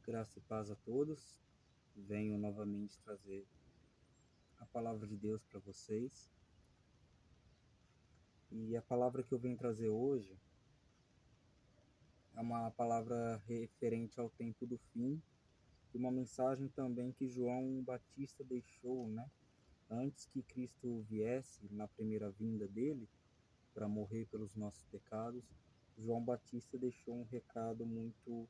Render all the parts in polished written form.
Graça e paz a todos. Venho novamente trazer a palavra de Deus para vocês. E a palavra que eu venho trazer hoje é uma palavra referente ao tempo do fim, e uma mensagem também que João Batista deixou, antes que Cristo viesse na primeira vinda dele para morrer pelos nossos pecados. João Batista deixou um recado muito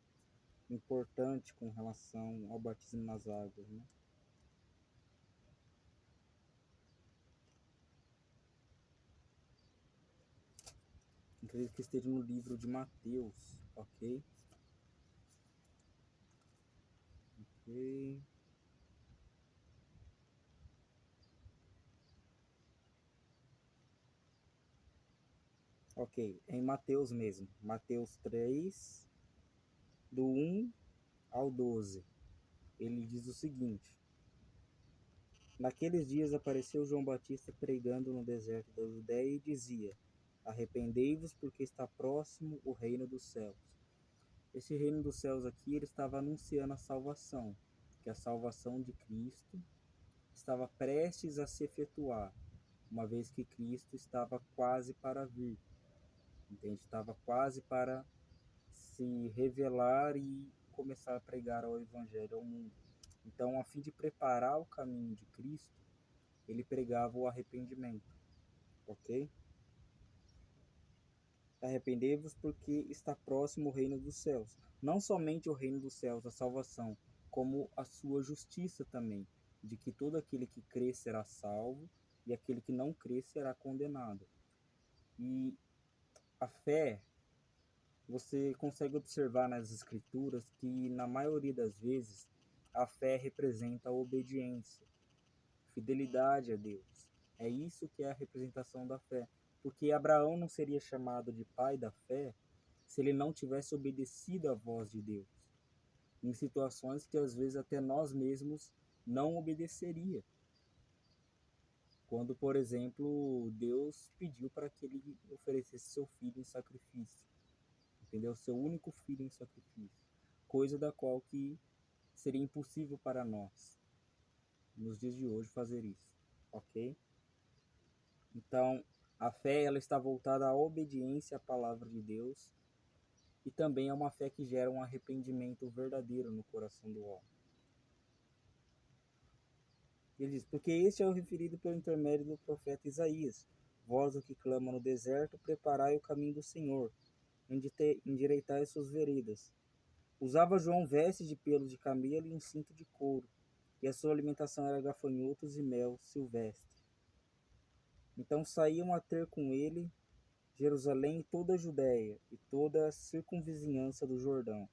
importante com relação ao batismo nas águas, Acredito que esteja no livro de Mateus, ok? Ok. Ok, em Mateus mesmo. Mateus 3, do 1 ao 12. Ele diz o seguinte: Naqueles dias apareceu João Batista pregando no deserto da Judéia e dizia: Arrependei-vos, porque está próximo o reino dos céus. Esse reino dos céus aqui, ele estava anunciando a salvação, que a salvação de Cristo estava prestes a se efetuar, uma vez que Cristo estava quase para vir, entende? Estava quase para se revelar e começar a pregar o evangelho ao mundo. Então, a fim de preparar o caminho de Cristo, ele pregava o arrependimento, ok? Arrependei-vos porque está próximo o reino dos céus. Não somente o reino dos céus, a salvação, como a sua justiça também, de que todo aquele que crê será salvo e aquele que não crê será condenado. E a fé, você consegue observar nas escrituras que na maioria das vezes a fé representa a obediência, fidelidade a Deus. É isso que é a representação da fé. Porque Abraão não seria chamado de pai da fé se ele não tivesse obedecido à voz de Deus, em situações que às vezes até nós mesmos não obedeceria. Quando, por exemplo, Deus pediu para que ele oferecesse seu filho em sacrifício, entendeu? Seu único filho em sacrifício, coisa da qual que seria impossível para nós, nos dias de hoje, fazer isso, ok? Então, a fé, ela está voltada à obediência à palavra de Deus, e também é uma fé que gera um arrependimento verdadeiro no coração do homem. Ele diz: porque este é o referido pelo intermédio do profeta Isaías: vós o que clama no deserto, preparai o caminho do Senhor, endireitai as suas veredas. Usava João vestes de pelos de camelo e um cinto de couro, e a sua alimentação era gafanhotos e mel silvestre. Então saíam a ter com ele Jerusalém e toda a Judéia, e toda a circunvizinhança do Jordão.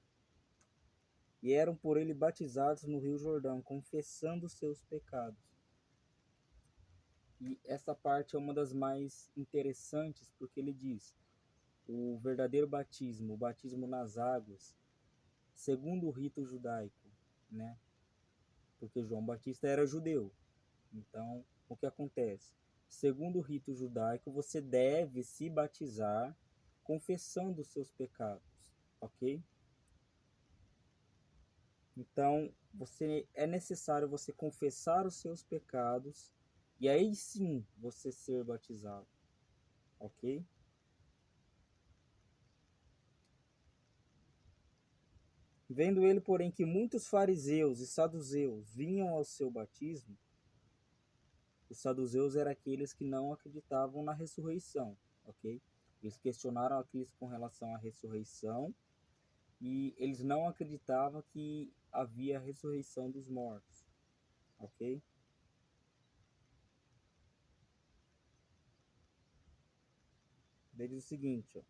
E eram por ele batizados no rio Jordão, confessando seus pecados. E essa parte é uma das mais interessantes, porque ele diz: o verdadeiro batismo, o batismo nas águas, segundo o rito judaico, né? Porque João Batista era judeu. Então, o que acontece? Segundo o rito judaico, você deve se batizar confessando os seus pecados, ok? Então, é necessário você confessar os seus pecados e aí sim você ser batizado, ok? Vendo ele, porém, que muitos fariseus e saduceus vinham ao seu batismo, os saduceus eram aqueles que não acreditavam na ressurreição, ok? Eles questionaram a Cristo com relação à ressurreição e eles não acreditavam que havia ressurreição dos mortos, ok? Ele diz o seguinte, ó: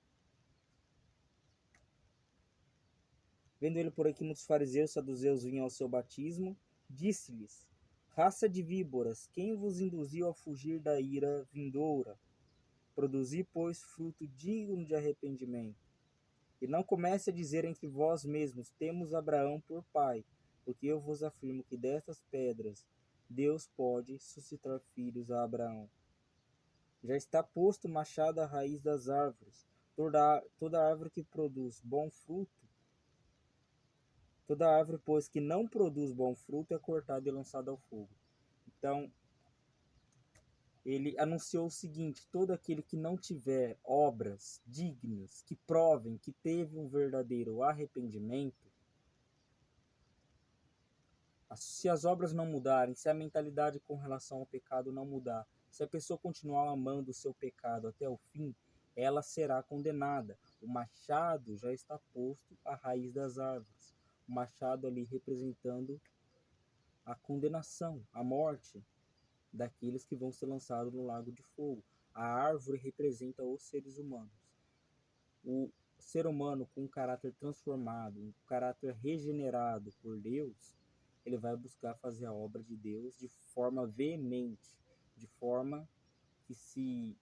vendo ele, porém, que muitos fariseus e saduceus vinham ao seu batismo, disse-lhes: raça de víboras, quem vos induziu a fugir da ira vindoura? Produzi, pois, fruto digno de arrependimento. E não comece a dizer entre vós mesmos: temos Abraão por pai, porque eu vos afirmo que destas pedras Deus pode suscitar filhos a Abraão. Já está posto machado à raiz das árvores. Toda árvore que produz bom fruto Toda árvore, pois, que não produz bom fruto é cortada e lançada ao fogo. Então, ele anunciou o seguinte: todo aquele que não tiver obras dignas, que provem que teve um verdadeiro arrependimento, se as obras não mudarem, se a mentalidade com relação ao pecado não mudar, se a pessoa continuar amando o seu pecado até o fim, ela será condenada. O machado já está posto à raiz das árvores. O machado ali representando a condenação, a morte daqueles que vão ser lançados no lago de fogo. A árvore representa os seres humanos. O ser humano com um caráter transformado, um caráter regenerado por Deus, ele vai buscar fazer a obra de Deus de forma veemente, de forma que se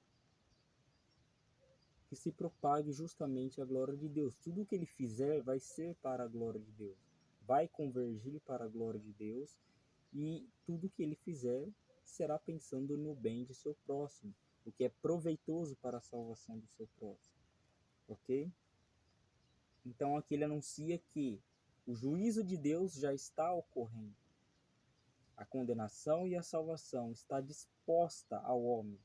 propague justamente a glória de Deus. Tudo o que ele fizer vai ser para a glória de Deus, vai convergir para a glória de Deus, e tudo que ele fizer será pensando no bem de seu próximo, o que é proveitoso para a salvação do seu próximo, ok? Então aqui ele anuncia que o juízo de Deus já está ocorrendo. A condenação e a salvação está disposta ao homem.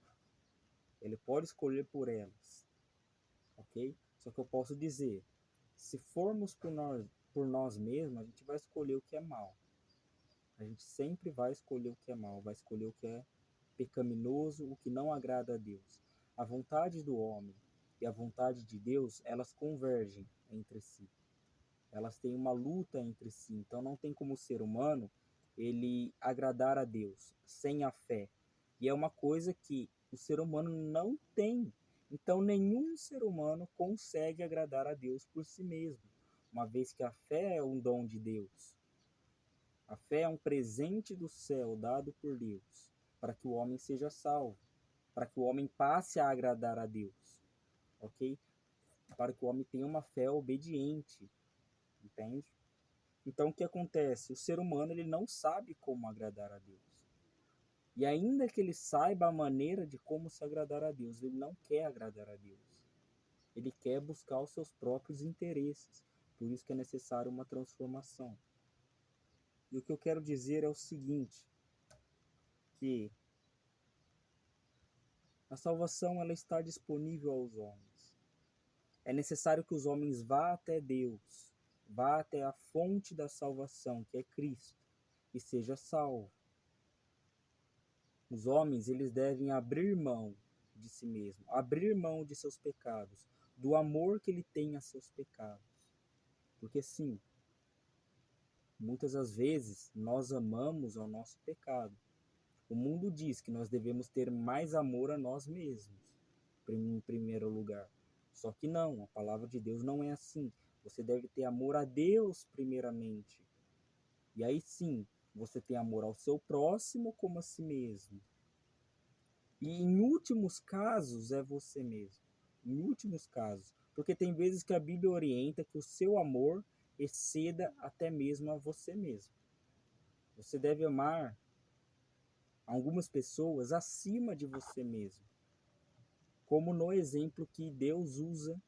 Ele pode escolher por elas, ok? Só que eu posso dizer, se formos por nós mesmos, a gente vai escolher o que é mal. A gente sempre vai escolher o que é mal, vai escolher o que é pecaminoso, o que não agrada a Deus. A vontade do homem e a vontade de Deus, elas convergem entre si. Elas têm uma luta entre si. Então não tem como o ser humano ele agradar a Deus sem a fé. E é uma coisa que o ser humano não tem. Então nenhum ser humano consegue agradar a Deus por si mesmo, uma vez que a fé é um dom de Deus. A fé é um presente do céu dado por Deus, para que o homem seja salvo, para que o homem passe a agradar a Deus, ok? Para que o homem tenha uma fé obediente, entende? Então o que acontece? O ser humano ele não sabe como agradar a Deus. E ainda que ele saiba a maneira de como se agradar a Deus, ele não quer agradar a Deus. Ele quer buscar os seus próprios interesses. Por isso que é necessário uma transformação. E o que eu quero dizer é o seguinte, que a salvação ela está disponível aos homens. É necessário que os homens vá até Deus, vá até a fonte da salvação, que é Cristo, e seja salvo. Os homens eles devem abrir mão de si mesmo, abrir mão de seus pecados, do amor que ele tem a seus pecados. Porque sim, muitas das vezes nós amamos ao nosso pecado. O mundo diz que nós devemos ter mais amor a nós mesmos, em primeiro lugar. Só que não, a palavra de Deus não é assim. Você deve ter amor a Deus primeiramente. E aí sim, você tem amor ao seu próximo como a si mesmo. E em últimos casos é você mesmo. Em últimos casos. Porque tem vezes que a Bíblia orienta que o seu amor exceda até mesmo a você mesmo. Você deve amar algumas pessoas acima de você mesmo. Como no exemplo que Deus usa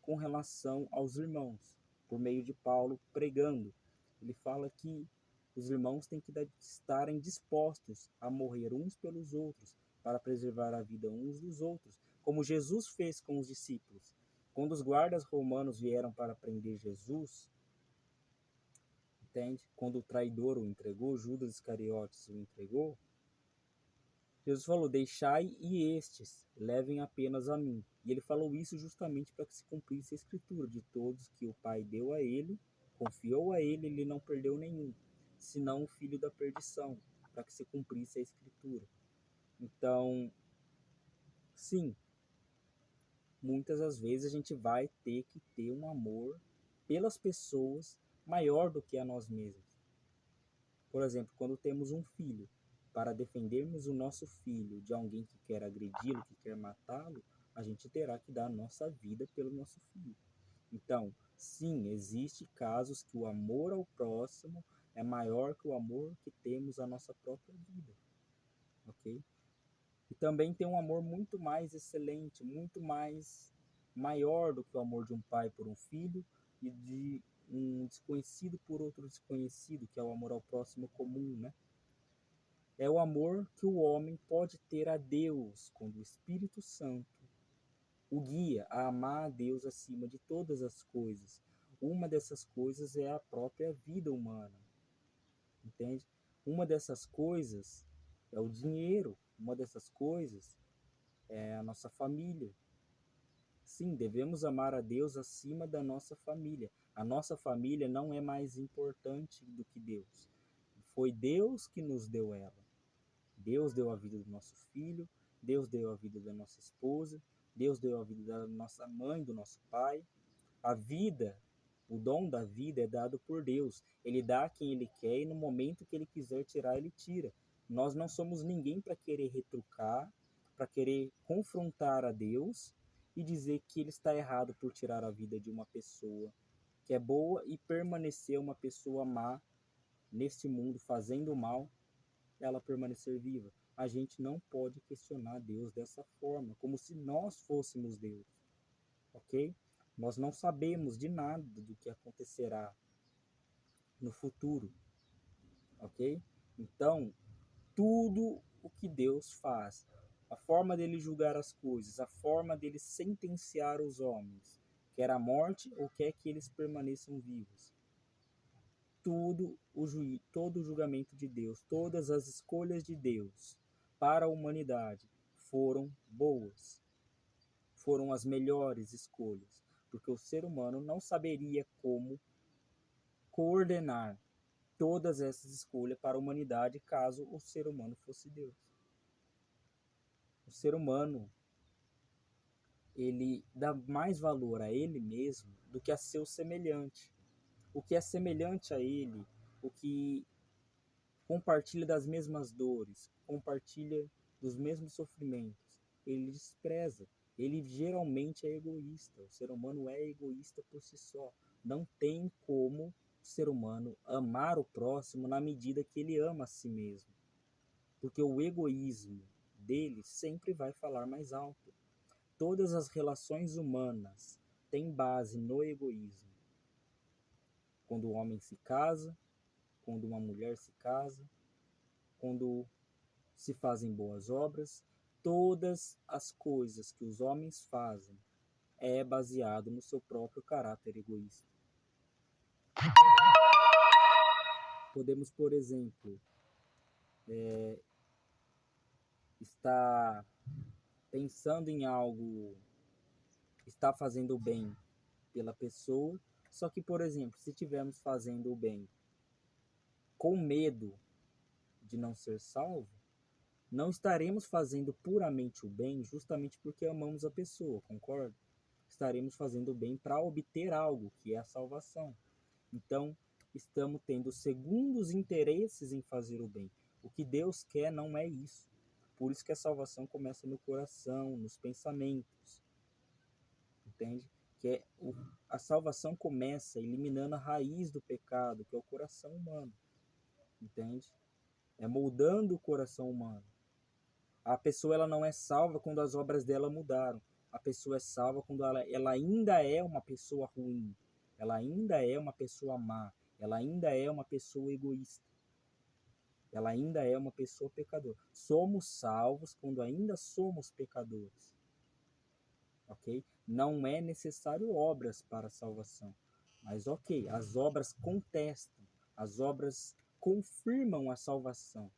com relação aos irmãos, por meio de Paulo pregando. Ele fala que os irmãos têm que estarem dispostos a morrer uns pelos outros, para preservar a vida uns dos outros, como Jesus fez com os discípulos. Quando os guardas romanos vieram para prender Jesus, entende? Quando o traidor o entregou, Judas Iscariotes o entregou, Jesus falou, deixai e estes levem apenas a mim. E ele falou isso justamente para que se cumprisse a escritura, de todos que o Pai deu a ele, confiou a ele, ele não perdeu nenhum, senão o filho da perdição, para que se cumprisse a escritura. Então, sim, muitas das vezes a gente vai ter que ter um amor pelas pessoas maior do que a nós mesmos. Por exemplo, quando temos um filho, para defendermos o nosso filho de alguém que quer agredi-lo, que quer matá-lo, a gente terá que dar a nossa vida pelo nosso filho. Então, sim, existe casos que o amor ao próximo é maior que o amor que temos à nossa própria vida, ok? E também tem um amor muito mais excelente, muito mais maior do que o amor de um pai por um filho e um desconhecido por outro desconhecido, que é o amor ao próximo comum, né? É o amor que o homem pode ter a Deus, quando o Espírito Santo o guia a amar a Deus acima de todas as coisas. Uma dessas coisas é a própria vida humana, entende? Uma dessas coisas é o dinheiro, uma dessas coisas é a nossa família. Sim, devemos amar a Deus acima da nossa família. A nossa família não é mais importante do que Deus. Foi Deus que nos deu ela. Deus deu a vida do nosso filho, Deus deu a vida da nossa esposa, Deus deu a vida da nossa mãe, do nosso pai. A vida, o dom da vida é dado por Deus. Ele dá a quem Ele quer e no momento que Ele quiser tirar, Ele tira. Nós não somos ninguém para querer retrucar, para querer confrontar a Deus e dizer que Ele está errado por tirar a vida de uma pessoa que é boa e permanecer uma pessoa má neste mundo fazendo mal, ela permanecer viva. A gente não pode questionar Deus dessa forma, como se nós fôssemos Deus, ok? Nós não sabemos de nada do que acontecerá no futuro, ok? Então, tudo o que Deus faz, a forma dele julgar as coisas, a forma dele sentenciar os homens, quer a morte ou quer que eles permaneçam vivos, todo o julgamento de Deus, todas as escolhas de Deus para a humanidade foram boas, foram as melhores escolhas, porque o ser humano não saberia como coordenar todas essas escolhas para a humanidade caso o ser humano fosse Deus. O ser humano, ele dá mais valor a ele mesmo do que a seu semelhante. O que é semelhante a ele, o que compartilha das mesmas dores, compartilha dos mesmos sofrimentos, ele despreza. Ele geralmente é egoísta. O ser humano é egoísta por si só. Não tem como o ser humano amar o próximo na medida que ele ama a si mesmo. Porque o egoísmo dele sempre vai falar mais alto. Todas as relações humanas têm base no egoísmo. Quando o homem se casa, quando uma mulher se casa, quando se fazem boas obras, todas as coisas que os homens fazem é baseado no seu próprio caráter egoísta. Podemos, por exemplo, estar pensando em algo, estar fazendo o bem pela pessoa, só que, por exemplo, se estivermos fazendo o bem com medo de não ser salvo, não estaremos fazendo puramente o bem justamente porque amamos a pessoa, concorda? Estaremos fazendo o bem para obter algo, que é a salvação. Então, estamos tendo segundos interesses em fazer o bem. O que Deus quer não é isso. Por isso que a salvação começa no coração, nos pensamentos. Entende? A salvação começa eliminando a raiz do pecado, que é o coração humano. Entende? É moldando o coração humano. A pessoa ela não é salva quando as obras dela mudaram. A pessoa é salva quando ela ainda é uma pessoa ruim. Ela ainda é uma pessoa má. Ela ainda é uma pessoa egoísta. Ela ainda é uma pessoa pecadora. Somos salvos quando ainda somos pecadores. Ok? Não é necessário obras para a salvação. Mas ok, as obras contestam. As obras confirmam a salvação.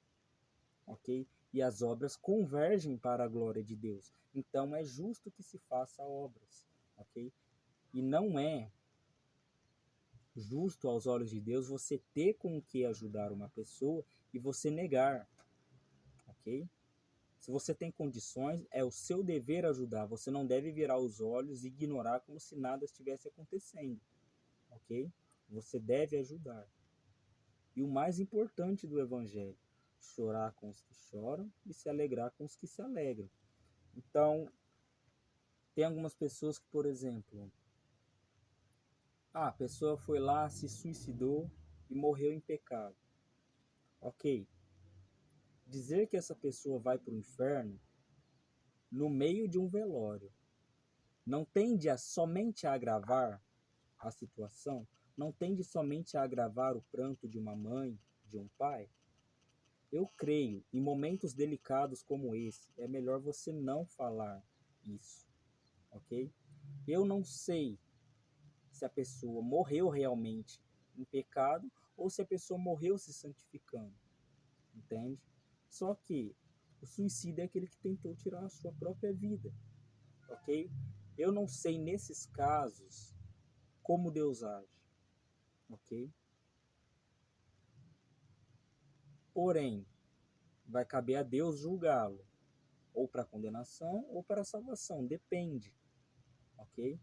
Ok? E as obras convergem para a glória de Deus. Então é justo que se faça obras, ok? E não é justo aos olhos de Deus você ter com o que ajudar uma pessoa e você negar, ok? Se você tem condições, é o seu dever ajudar. Você não deve virar os olhos e ignorar como se nada estivesse acontecendo, ok? Você deve ajudar. E o mais importante do Evangelho, chorar com os que choram e se alegrar com os que se alegram. Então, tem algumas pessoas que, por exemplo, a pessoa foi lá, se suicidou e morreu em pecado. Ok. Dizer que essa pessoa vai para o inferno no meio de um velório não tende somente a agravar a situação? não tende somente a agravar o pranto de uma mãe, de um pai? Eu creio, em momentos delicados como esse, é melhor você não falar isso, ok? Eu não sei se a pessoa morreu realmente em pecado ou se a pessoa morreu se santificando, entende? Só que o suicídio é aquele que tentou tirar a sua própria vida, ok? Eu não sei nesses casos como Deus age, ok? Porém, vai caber a Deus julgá-lo, ou para condenação ou para salvação, depende, ok?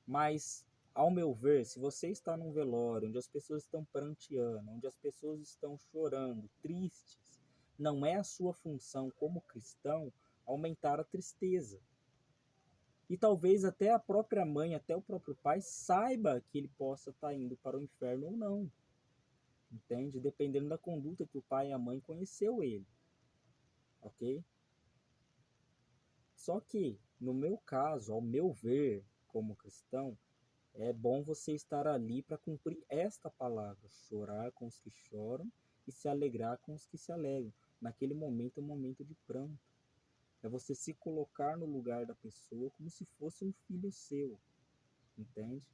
Mas, ao meu ver, se você está num velório onde as pessoas estão pranteando, onde as pessoas estão chorando, tristes, não é a sua função como cristão aumentar a tristeza. E talvez até a própria mãe, até o próprio pai saiba que ele possa estar indo para o inferno ou não, entende? Dependendo da conduta que o pai e a mãe conheceu ele, ok? Só que, no meu caso, ao meu ver, como cristão, é bom você estar ali para cumprir esta palavra: chorar com os que choram e se alegrar com os que se alegram. Naquele momento é um momento de pranto. É você se colocar no lugar da pessoa como se fosse um filho seu, entende?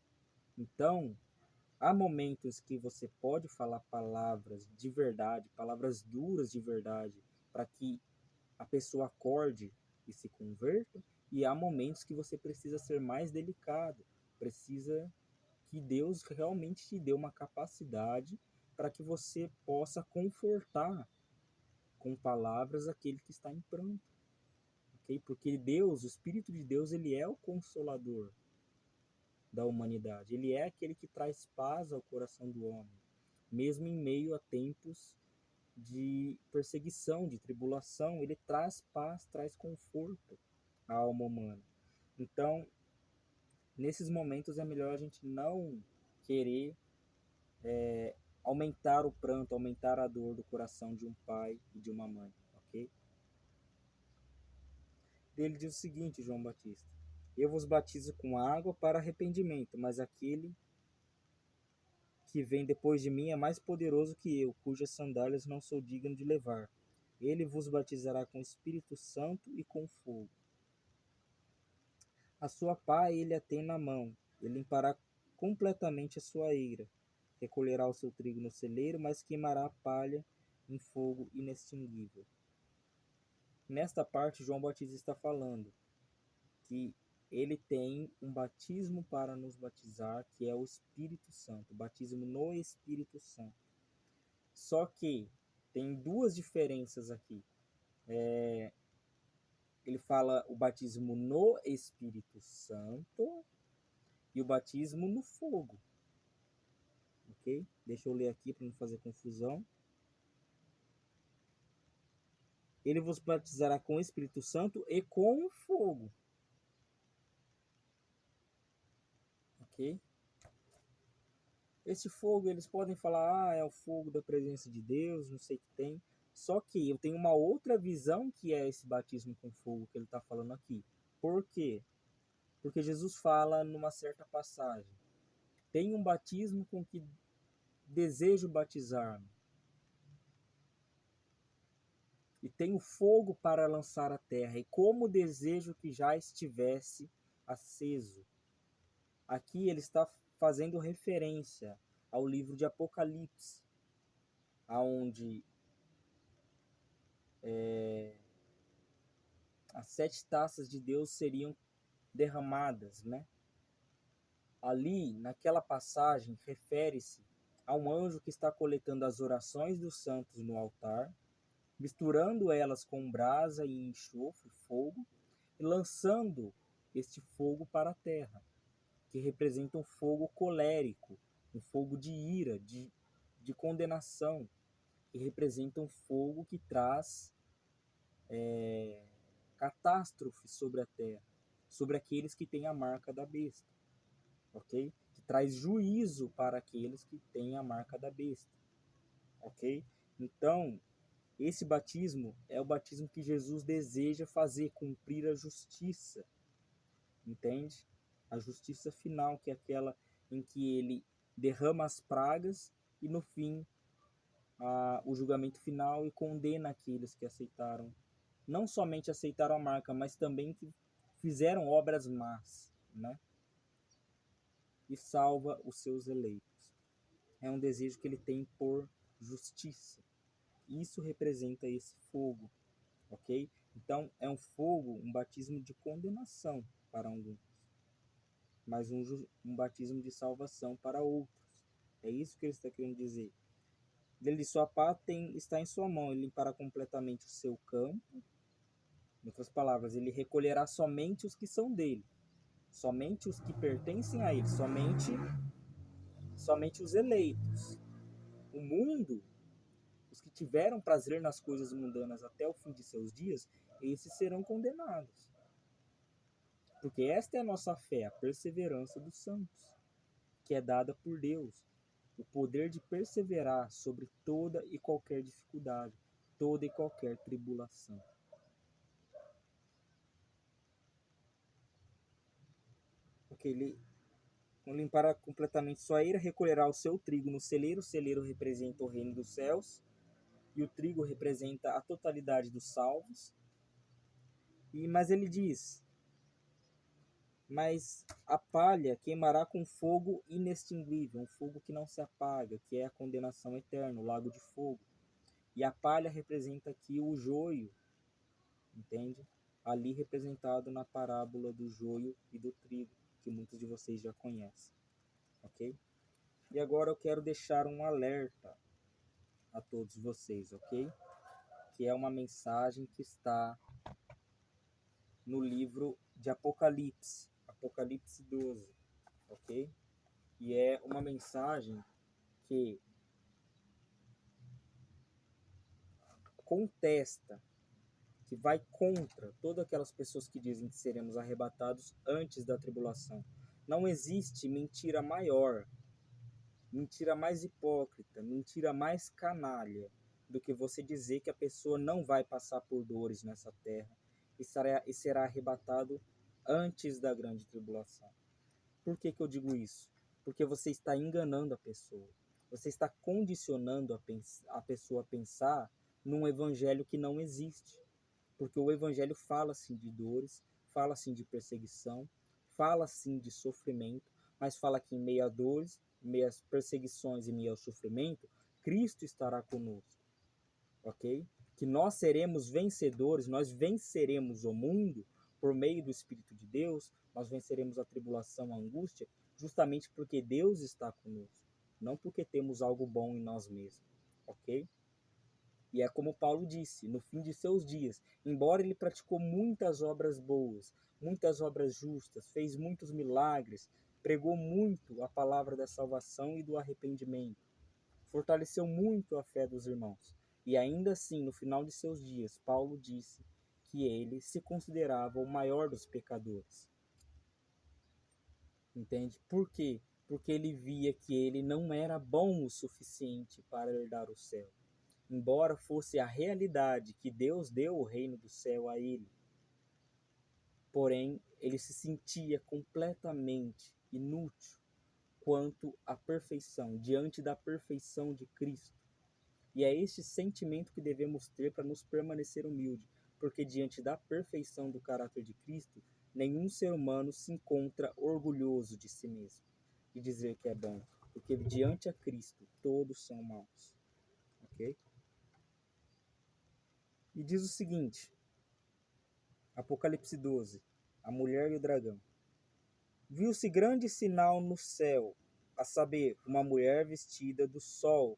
Então, há momentos que você pode falar palavras de verdade, palavras duras de verdade, para que a pessoa acorde e se converta, e há momentos que você precisa ser mais delicado, precisa que Deus realmente te dê uma capacidade para que você possa confortar com palavras aquele que está em pranto, ok? Porque Deus, o Espírito de Deus, ele é o consolador da humanidade, ele é aquele que traz paz ao coração do homem, mesmo em meio a tempos de perseguição, de tribulação, ele traz paz, traz conforto à alma humana. Então, nesses momentos é melhor a gente não querer aumentar o pranto, aumentar a dor do coração de um pai e de uma mãe, ok? Ele diz o seguinte, João Batista: eu vos batizo com água para arrependimento, mas aquele que vem depois de mim é mais poderoso que eu, cujas sandálias não sou digno de levar. Ele vos batizará com o Espírito Santo e com fogo. A sua pá ele a tem na mão, ele limpará completamente a sua eira, recolherá o seu trigo no celeiro, mas queimará a palha em fogo inextinguível. Nesta parte, João Batista está falando que ele tem um batismo para nos batizar, que é o Espírito Santo, o batismo no Espírito Santo. Só que tem duas diferenças aqui. Ele fala o batismo no Espírito Santo e o batismo no fogo. Ok? Deixa eu ler aqui para não fazer confusão. Ele vos batizará com o Espírito Santo e com fogo. Ok? Esse fogo, eles podem falar, é o fogo da presença de Deus, não sei o que tem. Só que eu tenho uma outra visão que é esse batismo com fogo que ele está falando aqui. Por quê? Porque Jesus fala numa certa passagem: tem um batismo com que desejo batizar-me, e tenho fogo para lançar à terra, e como desejo que já estivesse aceso. Aqui ele está fazendo referência ao livro de Apocalipse, aonde as 7 taças de Deus seriam derramadas, né? Ali, naquela passagem, refere-se a um anjo que está coletando as orações dos santos no altar, misturando elas com brasa e enxofre, fogo, e lançando este fogo para a terra, que representa um fogo colérico, um fogo de ira, de condenação, que representa um fogo que traz catástrofe sobre a terra, sobre aqueles que têm a marca da besta, ok? Que traz juízo para aqueles que têm a marca da besta, ok? Então, esse batismo é o batismo que Jesus deseja fazer, cumprir a justiça, entende? A justiça final, que é aquela em que ele derrama as pragas e no fim o julgamento final e condena aqueles que aceitaram, não somente aceitaram a marca, mas também que fizeram obras más, né? E salva os seus eleitos. É um desejo que ele tem por justiça. Isso representa esse fogo, ok? Então é um fogo, um batismo de condenação para alguns, mas um batismo de salvação para outros. É isso que ele está querendo dizer. Ele, sua pá está em sua mão, ele limpará completamente o seu campo. Em outras palavras, ele recolherá somente os que são dele, somente os que pertencem a ele, somente os eleitos. O mundo, os que tiveram prazer nas coisas mundanas até o fim de seus dias, esses serão condenados. Porque esta é a nossa fé, a perseverança dos santos, que é dada por Deus. O poder de perseverar sobre toda e qualquer dificuldade, toda e qualquer tribulação. Porque ele limpará completamente sua ira, recolherá o seu trigo no celeiro. O celeiro representa o reino dos céus, e o trigo representa a totalidade dos salvos. Mas ele diz, mas a palha queimará com fogo inextinguível, um fogo que não se apaga, que é a condenação eterna, o lago de fogo. E a palha representa aqui o joio, entende? Ali representado na parábola do joio e do trigo, que muitos de vocês já conhecem, ok? E agora eu quero deixar um alerta a todos vocês, ok? Que é uma mensagem que está no livro de Apocalipse, Apocalipse 12, ok? E é uma mensagem que contesta, que vai contra todas aquelas pessoas que dizem que seremos arrebatados antes da tribulação. Não existe mentira maior, mentira mais hipócrita, mentira mais canalha do que você dizer que a pessoa não vai passar por dores nessa terra e será arrebatado antes da grande tribulação. Por que eu digo isso? Porque você está enganando a pessoa. Você está condicionando a pessoa a pensar num evangelho que não existe. Porque o evangelho fala sim de dores, fala sim de perseguição, fala sim de sofrimento, mas fala que em meio a dores, em meio às perseguições e em meio ao sofrimento, Cristo estará conosco, ok? Que nós seremos vencedores, nós venceremos o mundo por meio do Espírito de Deus, nós venceremos a tribulação, a angústia, justamente porque Deus está conosco, não porque temos algo bom em nós mesmos, ok? E é como Paulo disse, no fim de seus dias, embora ele praticou muitas obras boas, muitas obras justas, fez muitos milagres, pregou muito a palavra da salvação e do arrependimento, fortaleceu muito a fé dos irmãos. E ainda assim, no final de seus dias, Paulo disse que ele se considerava o maior dos pecadores. Entende? Por quê? Porque ele via que ele não era bom o suficiente para herdar o céu. Embora fosse a realidade que Deus deu o reino do céu a ele, porém ele se sentia completamente inútil quanto à perfeição, diante da perfeição de Cristo. E é este sentimento que devemos ter para nos permanecer humilde, porque diante da perfeição do caráter de Cristo, nenhum ser humano se encontra orgulhoso de si mesmo, de dizer que é bom, porque diante a Cristo todos são maus, ok? E diz o seguinte, Apocalipse 12, a mulher e o dragão. Viu-se grande sinal no céu, a saber, uma mulher vestida do sol,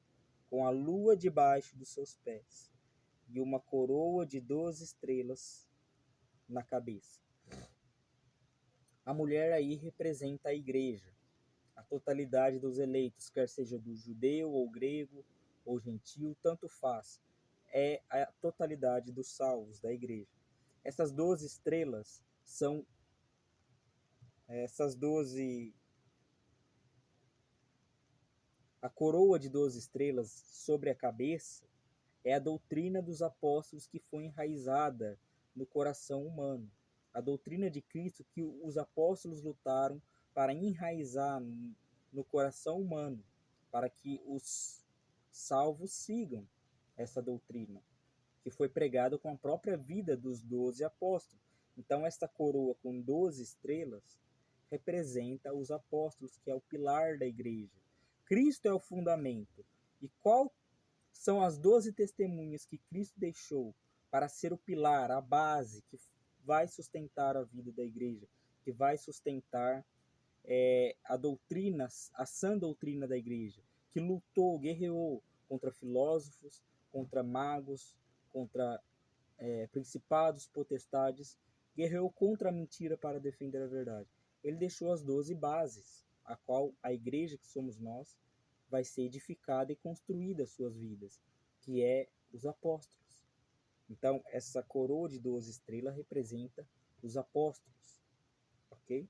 com a lua debaixo dos seus pés, e uma coroa de 12 estrelas na cabeça. A mulher aí representa a igreja, a totalidade dos eleitos, quer seja do judeu ou grego ou gentil, tanto faz. É a totalidade dos salvos da igreja. Essas 12 estrelas são essas 12. A coroa de 12 estrelas sobre a cabeça é a doutrina dos apóstolos que foi enraizada no coração humano. A doutrina de Cristo que os apóstolos lutaram para enraizar no coração humano, para que os salvos sigam essa doutrina, que foi pregado com a própria vida dos 12 apóstolos. Então, esta coroa com 12 estrelas representa os apóstolos, que é o pilar da igreja. Cristo é o fundamento. E qual são as 12 testemunhas que Cristo deixou para ser o pilar, a base, que vai sustentar a vida da igreja, que vai sustentar a doutrina, a sã doutrina da igreja, que lutou, guerreou contra filósofos, contra magos, contra principados, potestades, guerreou contra a mentira para defender a verdade. Ele deixou as 12 bases, a qual a igreja que somos nós vai ser edificada e construída as suas vidas, que é os apóstolos. Então, essa coroa de 12 estrelas representa os apóstolos, ok?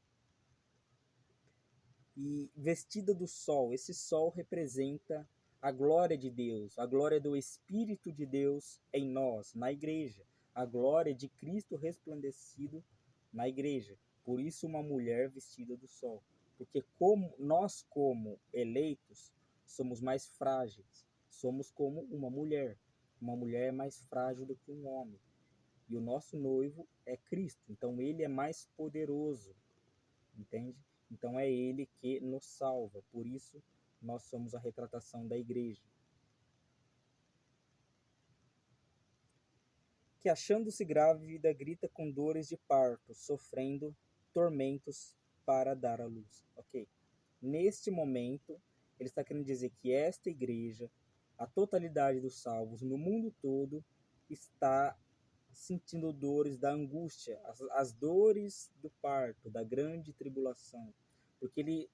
E vestida do sol, esse sol representa a glória de Deus, a glória do Espírito de Deus em nós, na igreja, a glória de Cristo resplandecido na igreja. Por isso, uma mulher vestida do sol, porque como eleitos, somos mais frágeis, somos como uma mulher é mais frágil do que um homem, e o nosso noivo é Cristo, então ele é mais poderoso, entende? Então é ele que nos salva, por isso nós somos a retratação da igreja. Que achando-se grávida grita com dores de parto, sofrendo tormentos para dar à luz. Ok? Neste momento, ele está querendo dizer que esta igreja, a totalidade dos salvos no mundo todo, está sentindo dores da angústia, as dores do parto, da grande tribulação. Porque ele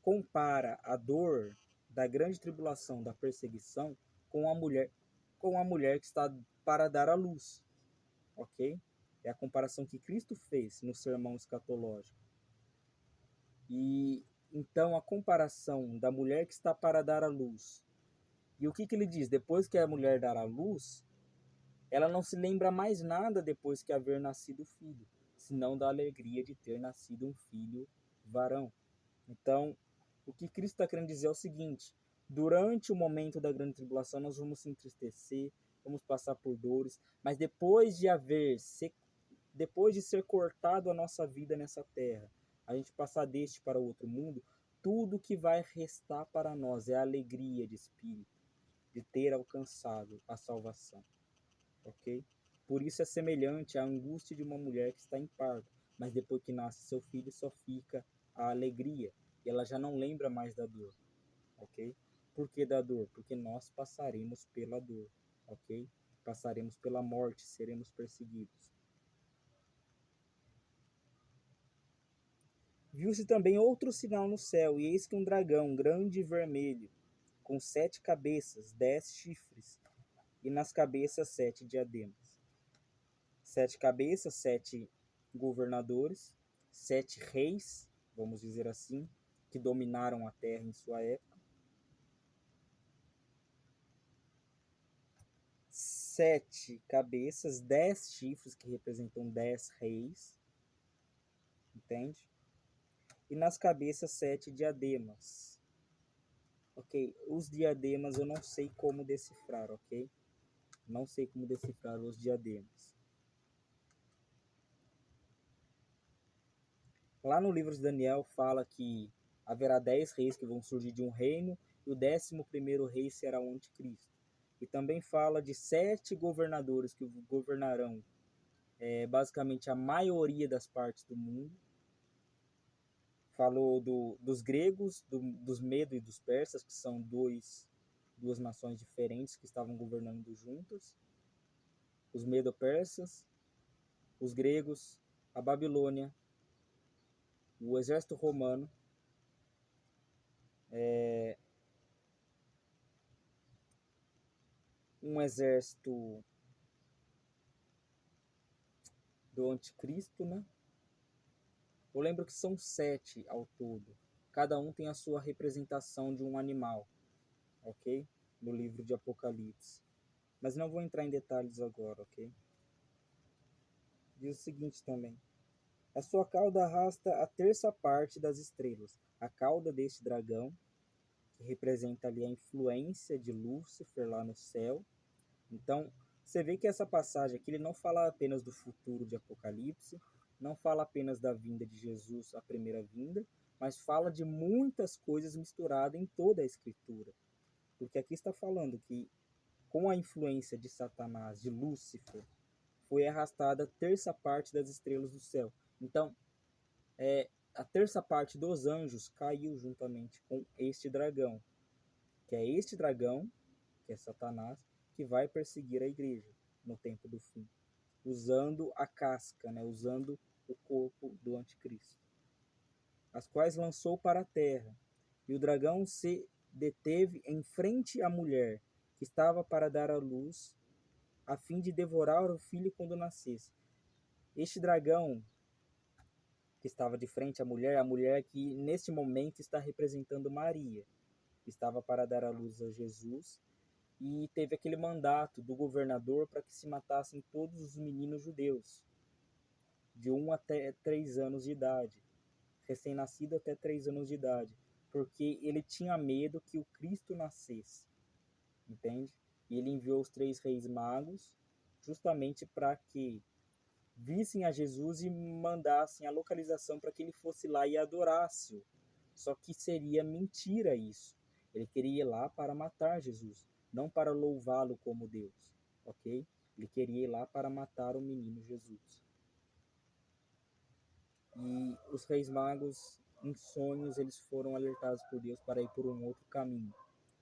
compara a dor da grande tribulação, da perseguição, com a mulher que está para dar à luz, ok? É a comparação que Cristo fez no sermão escatológico. E então a comparação da mulher que está para dar à luz. E o que ele diz? Depois que a mulher dar à luz, ela não se lembra mais nada depois que haver nascido o filho, senão da alegria de ter nascido um filho varão. Então, o que Cristo está querendo dizer é o seguinte: durante o momento da grande tribulação, nós vamos se entristecer, vamos passar por dores, mas depois de ser cortado a nossa vida nessa terra, a gente passar deste para o outro mundo, tudo que vai restar para nós é a alegria de espírito, de ter alcançado a salvação, ok? Por isso é semelhante à angústia de uma mulher que está em parto, mas depois que nasce seu filho só fica a alegria, e ela já não lembra mais da dor, ok? Por que da dor? Porque nós passaremos pela dor, ok? Passaremos pela morte, seremos perseguidos. Viu-se também outro sinal no céu, e eis que um dragão grande e vermelho, com 7 cabeças, 10 chifres, e nas cabeças 7 diademas. 7 cabeças, 7 governadores, 7 reis, vamos dizer assim, que dominaram a terra em sua época. 7 cabeças, 10 chifres, que representam 10 reis, entende? E nas cabeças 7 diademas. Ok, os diademas eu não sei como decifrar, ok? Não sei como decifrar os diademas. Lá no livro de Daniel fala que haverá 10 reis que vão surgir de um reino, e o 11º rei será o anticristo. E também fala de 7 governadores que governarão basicamente a maioria das partes do mundo. Falou dos gregos, dos medos e dos persas, que são duas nações diferentes que estavam governando juntas. Os medo-persas, os gregos, a Babilônia, o exército romano, um exército do anticristo, né? Eu lembro que são 7 ao todo. Cada um tem a sua representação de um animal, ok? No livro de Apocalipse. Mas não vou entrar em detalhes agora, ok? Diz o seguinte também: A sua cauda arrasta a terça parte das estrelas. A cauda deste dragão, que representa ali a influência de Lúcifer lá no céu. Então, você vê que essa passagem aqui ele não fala apenas do futuro de Apocalipse, não fala apenas da vinda de Jesus, a primeira vinda, mas fala de muitas coisas misturadas em toda a Escritura. Porque aqui está falando que, com a influência de Satanás, de Lúcifer, foi arrastada a terça parte das estrelas do céu. Então, a terça parte dos anjos caiu juntamente com este dragão, que é este dragão, que é Satanás, que vai perseguir a igreja no tempo do fim, usando a casca, né, usando o corpo do anticristo, as quais lançou para a terra. E o dragão se deteve em frente à mulher, que estava para dar à luz, a fim de devorar o filho quando nascesse. Este dragão que estava de frente à mulher, a mulher que neste momento está representando Maria, que estava para dar à luz a Jesus, e teve aquele mandato do governador para que se matassem todos os meninos judeus, de 1 até 3 anos de idade, recém-nascido até 3 anos de idade, porque ele tinha medo que o Cristo nascesse, entende? E ele enviou os 3 reis magos justamente para que vissem a Jesus e mandassem a localização para que ele fosse lá e adorasse-o. Só que seria mentira isso. Ele queria ir lá para matar Jesus, não para louvá-lo como Deus, ok? Ele queria ir lá para matar o menino Jesus. E os reis magos, em sonhos, eles foram alertados por Deus para ir por um outro caminho,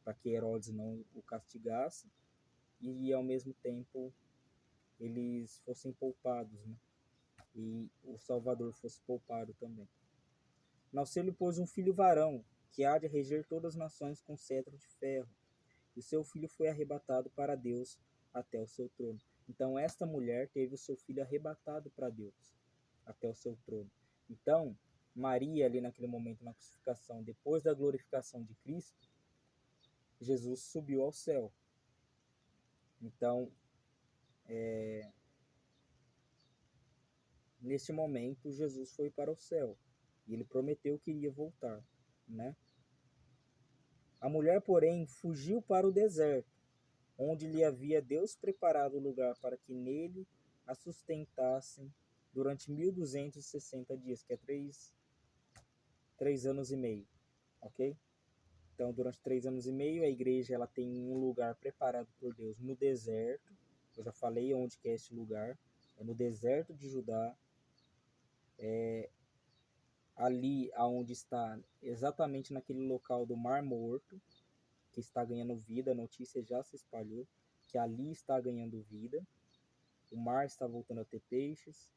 para que Herodes não o castigasse e, ao mesmo tempo, eles fossem poupados, né? E o Salvador fosse poupado também. Nasceu-lhe, pois, um filho varão, que há de reger todas as nações com cetro de ferro. E seu filho foi arrebatado para Deus até o seu trono. Então, esta mulher teve o seu filho arrebatado para Deus até o seu trono. Então, Maria, ali naquele momento, na crucificação, depois da glorificação de Cristo, Jesus subiu ao céu. Então, neste momento, Jesus foi para o céu. E ele prometeu que iria voltar, né? A mulher, porém, fugiu para o deserto, onde lhe havia Deus preparado lugar para que nele a sustentassem durante 1260 dias, que é 3 anos e meio, ok? Então, durante 3 anos e meio, a igreja ela tem um lugar preparado por Deus no deserto. Eu já falei onde que é esse lugar. É no deserto de Judá, ali aonde está, exatamente naquele local do Mar Morto, que está ganhando vida. A notícia já se espalhou que ali está ganhando vida. O mar está voltando a ter peixes,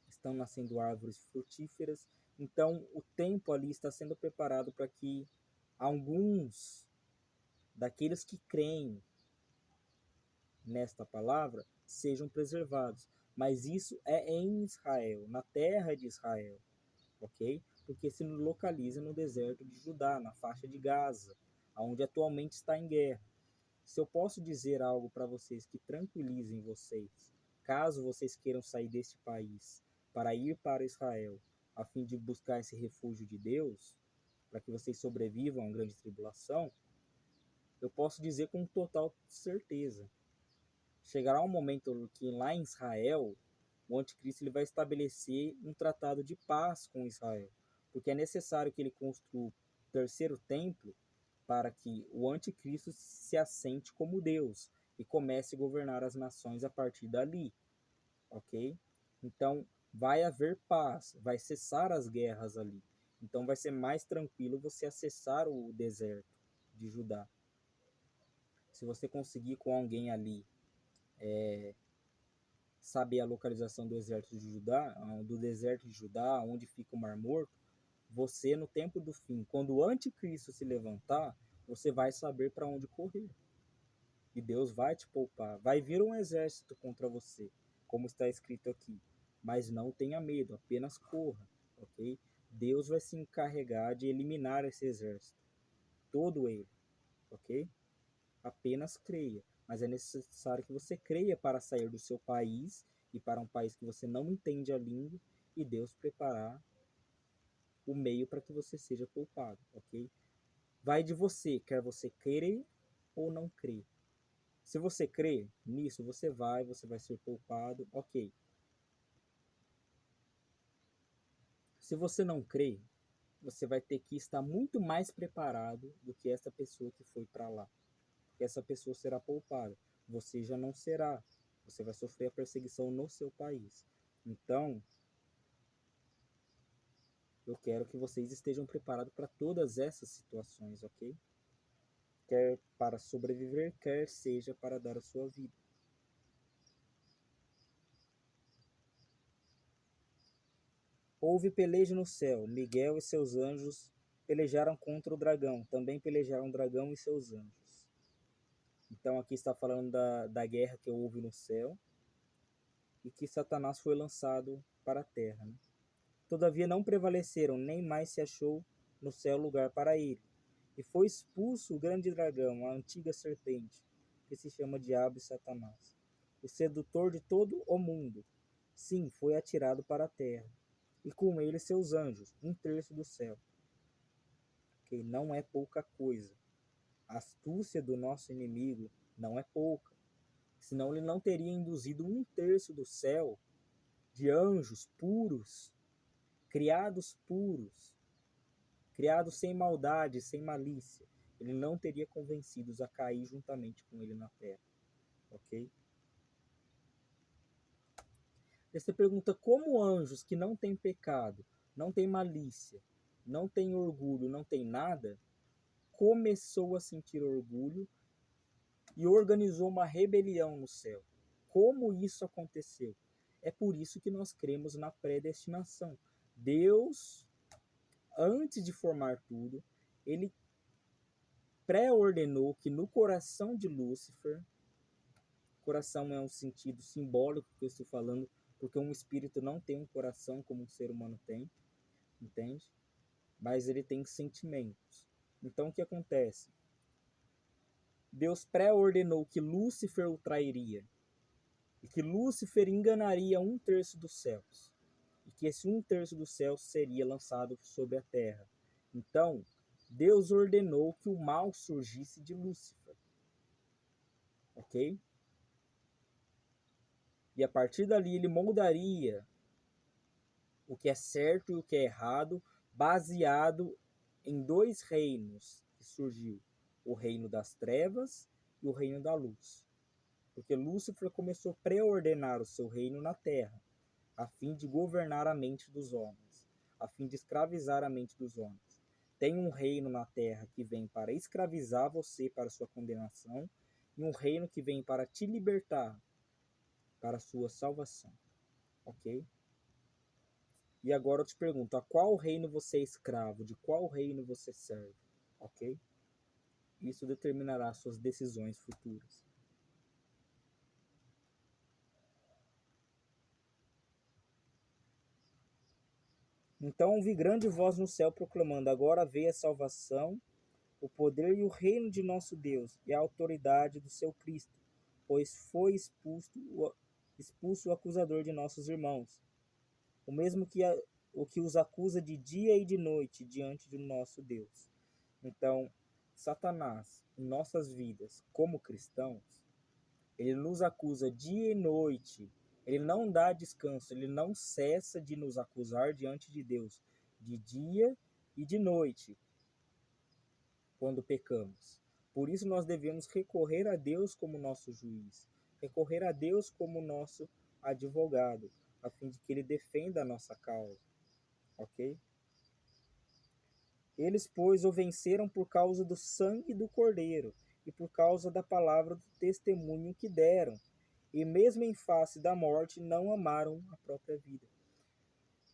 estão nascendo árvores frutíferas. Então, o tempo ali está sendo preparado para que alguns daqueles que creem nesta palavra sejam preservados. Mas isso é em Israel, na terra de Israel, ok? Porque se localiza no deserto de Judá, na faixa de Gaza, onde atualmente está em guerra. Se eu posso dizer algo para vocês que tranquilizem vocês, caso vocês queiram sair deste país para ir para Israel, a fim de buscar esse refúgio de Deus, para que vocês sobrevivam à grande tribulação, eu posso dizer com total certeza. Chegará um momento que lá em Israel, o anticristo ele vai estabelecer um tratado de paz com Israel, porque é necessário que ele construa o terceiro templo para que o anticristo se assente como Deus e comece a governar as nações a partir dali, ok? Então, vai haver paz, vai cessar as guerras ali. Então, vai ser mais tranquilo você acessar o deserto de Judá. Se você conseguir com alguém ali saber a localização do deserto de Judá, onde fica o Mar Morto, você no tempo do fim, quando o anticristo se levantar, você vai saber para onde correr. E Deus vai te poupar. Vai vir um exército contra você, como está escrito aqui. Mas não tenha medo, apenas corra, ok? Deus vai se encarregar de eliminar esse exército, todo ele, ok? Apenas creia. Mas é necessário que você creia para sair do seu país ir para um país que você não entende a língua e Deus preparar o meio para que você seja poupado, ok? Vai de você, quer você crer ou não crer. Se você crê nisso, você vai ser poupado, ok. Se você não crê, você vai ter que estar muito mais preparado do que essa pessoa que foi para lá. Porque essa pessoa será poupada. Você já não será. Você vai sofrer a perseguição no seu país. Então, eu quero que vocês estejam preparados para todas essas situações, ok? Quer para sobreviver, quer seja para dar a sua vida. Houve peleja no céu. Miguel e seus anjos pelejaram contra o dragão. Também pelejaram o dragão e seus anjos. Então aqui está falando da guerra que houve no céu e que Satanás foi lançado para a terra. Né? Todavia não prevaleceram, nem mais se achou no céu lugar para ele. E foi expulso o grande dragão, a antiga serpente, que se chama Diabo e Satanás, o sedutor de todo o mundo. Sim, foi atirado para a terra, e com ele seus anjos, 1/3 do céu. Que não é pouca coisa. A astúcia do nosso inimigo não é pouca. Senão ele não teria induzido 1/3 do céu de anjos puros, puros, criados sem maldade, sem malícia. Ele não teria convencidos a cair juntamente com ele na terra. Ok? E você pergunta como anjos que não têm pecado, não têm malícia, não têm orgulho, não têm nada, começou a sentir orgulho e organizou uma rebelião no céu. Como isso aconteceu? É por isso que nós cremos na predestinação. Deus, antes de formar tudo, ele pré-ordenou que no coração de Lúcifer, coração é um sentido simbólico que eu estou falando, porque um espírito não tem um coração como um ser humano tem, entende? Mas ele tem sentimentos. Então o que acontece? Deus pré-ordenou que Lúcifer o trairia, e que Lúcifer enganaria 1/3 dos céus, e que esse 1/3 dos céus seria lançado sobre a terra. Então, Deus ordenou que o mal surgisse de Lúcifer. Ok? E a partir dali ele moldaria o que é certo e o que é errado, baseado em 2 reinos que surgiu: o reino das trevas e o reino da luz. Porque Lúcifer começou a pré-ordenar o seu reino na terra, a fim de governar a mente dos homens, a fim de escravizar a mente dos homens. Tem um reino na terra que vem para escravizar você para sua condenação, e um reino que vem para te libertar para a sua salvação. Ok? E agora eu te pergunto, a qual reino você é escravo? De qual reino você serve? Ok? Isso determinará suas decisões futuras. Então ouvi grande voz no céu proclamando: agora veio a salvação, o poder e o reino de nosso Deus e a autoridade do seu Cristo, pois foi expulso o acusador de nossos irmãos, o mesmo o que os acusa de dia e de noite diante do nosso Deus. Então, Satanás, em nossas vidas como cristãos, ele nos acusa dia e noite. Ele não dá descanso, ele não cessa de nos acusar diante de Deus, de dia e de noite, quando pecamos. Por isso nós devemos recorrer a Deus como nosso juiz, recorrer a Deus como nosso advogado, a fim de que ele defenda a nossa causa. Ok? Eles, pois, o venceram por causa do sangue do Cordeiro e por causa da palavra do testemunho que deram. E mesmo em face da morte, não amaram a própria vida.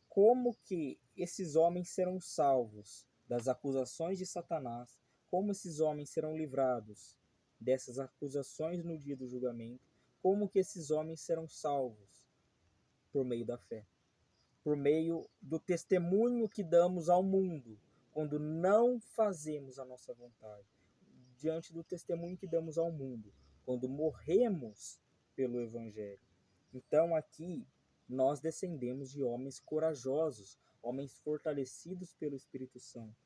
Como que esses homens serão salvos das acusações de Satanás? Como esses homens serão livrados dessas acusações no dia do julgamento? Como que esses homens serão salvos? Por meio da fé. Por meio do testemunho que damos ao mundo, quando não fazemos a nossa vontade, diante do testemunho que damos ao mundo, quando morremos pelo Evangelho. Então aqui nós descendemos de homens corajosos, homens fortalecidos pelo Espírito Santo.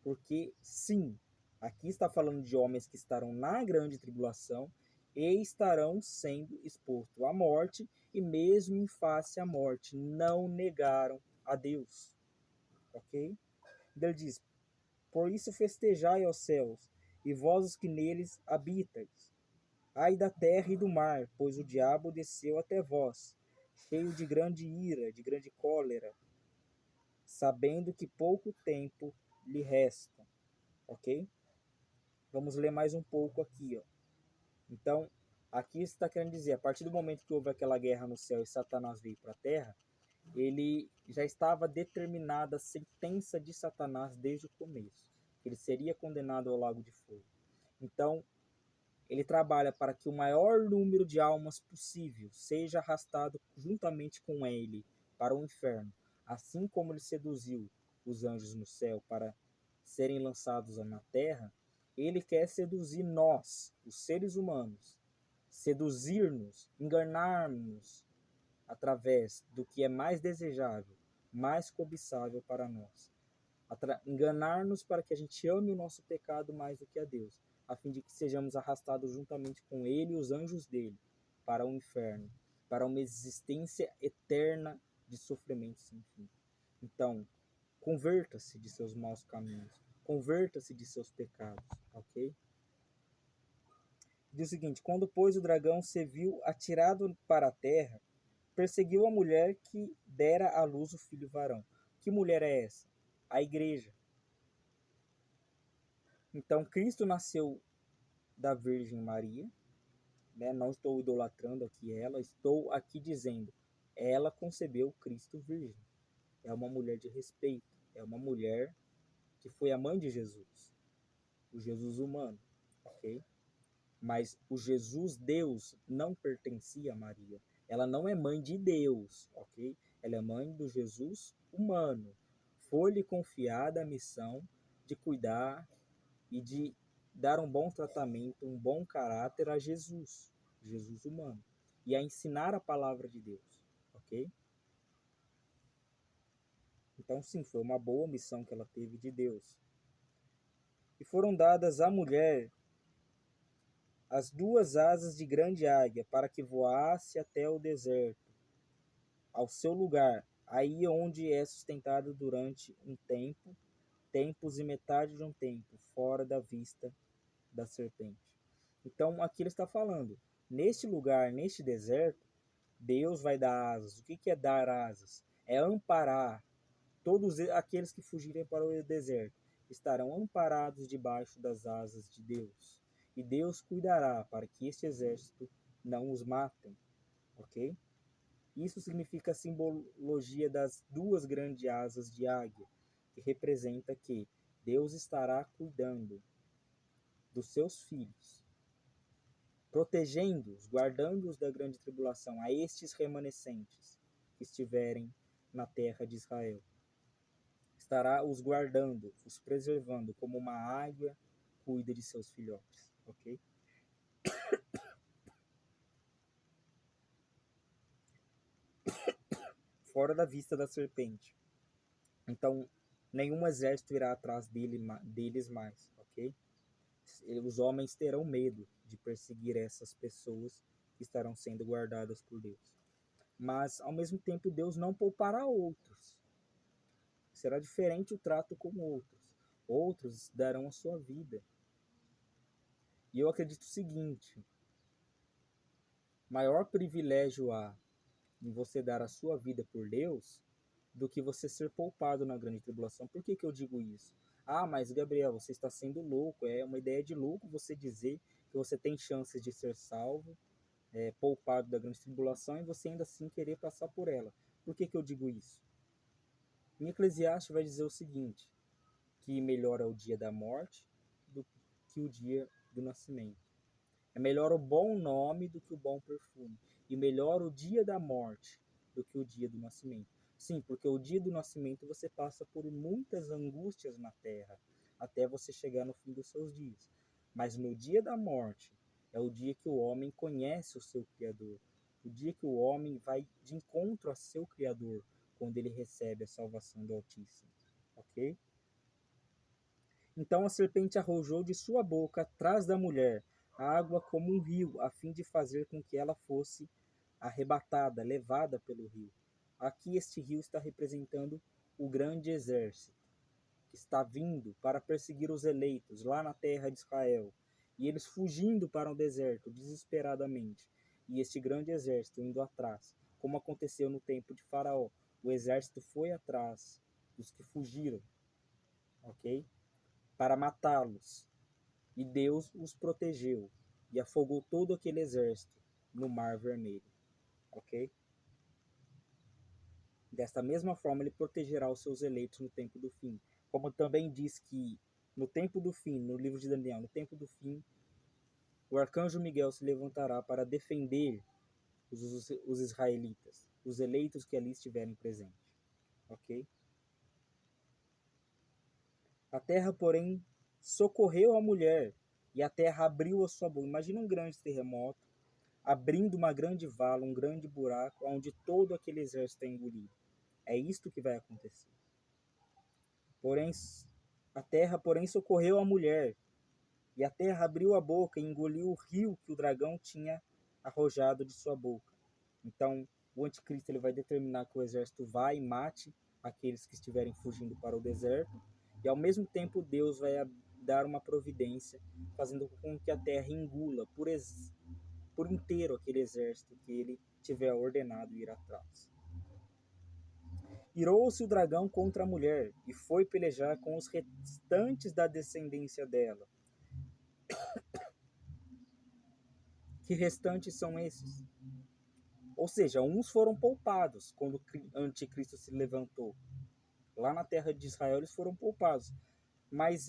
Porque sim, aqui está falando de homens que estarão na grande tribulação e estarão sendo expostos à morte, e mesmo em face à morte, não negaram a Deus. Ok? Ele diz: por isso festejai, ó céus, e vós os que neles habitais. Ai da terra e do mar, pois o diabo desceu até vós, cheio de grande ira, de grande cólera, sabendo que pouco tempo lhe resta. Ok? Vamos ler mais um pouco aqui, ó. Então, aqui está querendo dizer, a partir do momento que houve aquela guerra no céu e Satanás veio para a terra, ele já estava determinada a sentença de Satanás desde o começo, que ele seria condenado ao lago de fogo. Então, ele trabalha para que o maior número de almas possível seja arrastado juntamente com ele para o inferno, assim como ele seduziu os anjos no céu para serem lançados na terra. Ele quer seduzir nós, os seres humanos, seduzir-nos, enganar-nos através do que é mais desejável, mais cobiçável para nós. Enganar-nos para que a gente ame o nosso pecado mais do que a Deus, a fim de que sejamos arrastados juntamente com ele e os anjos dele para o inferno, para uma existência eterna de sofrimento sem fim. Então, converta-se de seus maus caminhos, converta-se de seus pecados, ok? Diz o seguinte: quando, pois, o dragão se viu atirado para a terra, perseguiu a mulher que dera à luz o filho varão. Que mulher é essa? A igreja. Então, Cristo nasceu da Virgem Maria, né? Não estou idolatrando aqui ela, estou aqui dizendo, ela concebeu Cristo virgem. É uma mulher de respeito, é uma mulher que foi a mãe de Jesus, o Jesus humano, ok? Mas o Jesus Deus não pertencia a Maria. Ela não é mãe de Deus, ok? Ela é mãe do Jesus humano. Foi-lhe confiada a missão de cuidar e de dar um bom tratamento, um bom caráter a Jesus, Jesus humano, e a ensinar a palavra de Deus, ok? Então, sim, foi uma boa missão que ela teve de Deus. E foram dadas à mulher as duas asas de grande águia, para que voasse até o deserto, ao seu lugar, aí onde é sustentado durante um tempo, tempos e metade de um tempo, fora da vista da serpente. Então, aqui ele está falando, neste lugar, neste deserto, Deus vai dar asas. O que é dar asas? É amparar. Todos aqueles que fugirem para o deserto estarão amparados debaixo das asas de Deus. E Deus cuidará para que este exército não os matem. Ok? Isso significa a simbologia das duas grandes asas de águia, que representa que Deus estará cuidando dos seus filhos, protegendo-os, guardando-os da grande tribulação, a estes remanescentes que estiverem na terra de Israel. Estará os guardando, os preservando, como uma águia cuida de seus filhotes, ok? Fora da vista da serpente. Então, nenhum exército irá atrás deles mais, ok? Os homens terão medo de perseguir essas pessoas que estarão sendo guardadas por Deus. Mas, ao mesmo tempo, Deus não poupará outros. Será diferente o trato com outros. Outros darão a sua vida. E eu acredito o seguinte: maior privilégio há em você dar a sua vida por Deus do que você ser poupado na grande tribulação. Por que eu digo isso? Ah, mas Gabriel, você está sendo louco. É uma ideia de louco você dizer que você tem chances de ser salvo, poupado da grande tribulação, e você ainda assim querer passar por ela. Por que eu digo isso? Em Eclesiastes vai dizer o seguinte, que melhor é o dia da morte do que o dia do nascimento. É melhor o bom nome do que o bom perfume. E melhor o dia da morte do que o dia do nascimento. Sim, porque o dia do nascimento você passa por muitas angústias na terra, até você chegar no fim dos seus dias. Mas no dia da morte, é o dia que o homem conhece o seu Criador. o dia que o homem vai de encontro a seu Criador, quando ele recebe a salvação do Altíssimo. Ok? Então a serpente arrojou de sua boca, atrás da mulher, a água como um rio, a fim de fazer com que ela fosse arrebatada, levada pelo rio. Aqui este rio está representando o grande exército que está vindo para perseguir os eleitos lá na terra de Israel. E eles fugindo para o deserto desesperadamente. E este grande exército indo atrás, como aconteceu no tempo de Faraó. O exército foi atrás dos que fugiram, ok? Para matá-los. E Deus os protegeu e afogou todo aquele exército no Mar Vermelho, ok? Desta mesma forma, ele protegerá os seus eleitos no tempo do fim. Como também diz que no tempo do fim, no livro de Daniel, no tempo do fim, o arcanjo Miguel se levantará para defender os israelitas, os eleitos que ali estiverem presentes. Ok? A terra, porém, socorreu a mulher, e a terra abriu a sua boca. Imagina um grande terremoto, abrindo uma grande vala, um grande buraco, onde todo aquele exército é engolido. É isto que vai acontecer. Porém, a terra, porém, socorreu a mulher, e a terra abriu a boca e engoliu o rio que o dragão tinha arrojado de sua boca. Então, o anticristo ele vai determinar que o exército vá e mate aqueles que estiverem fugindo para o deserto, e ao mesmo tempo Deus vai dar uma providência, fazendo com que a terra engula por inteiro aquele exército que ele tiver ordenado ir atrás. Irou-se o dragão contra a mulher e foi pelejar com os restantes da descendência dela. Que restantes são esses? Ou seja, uns foram poupados quando o anticristo se levantou. Lá na terra de Israel eles foram poupados. Mas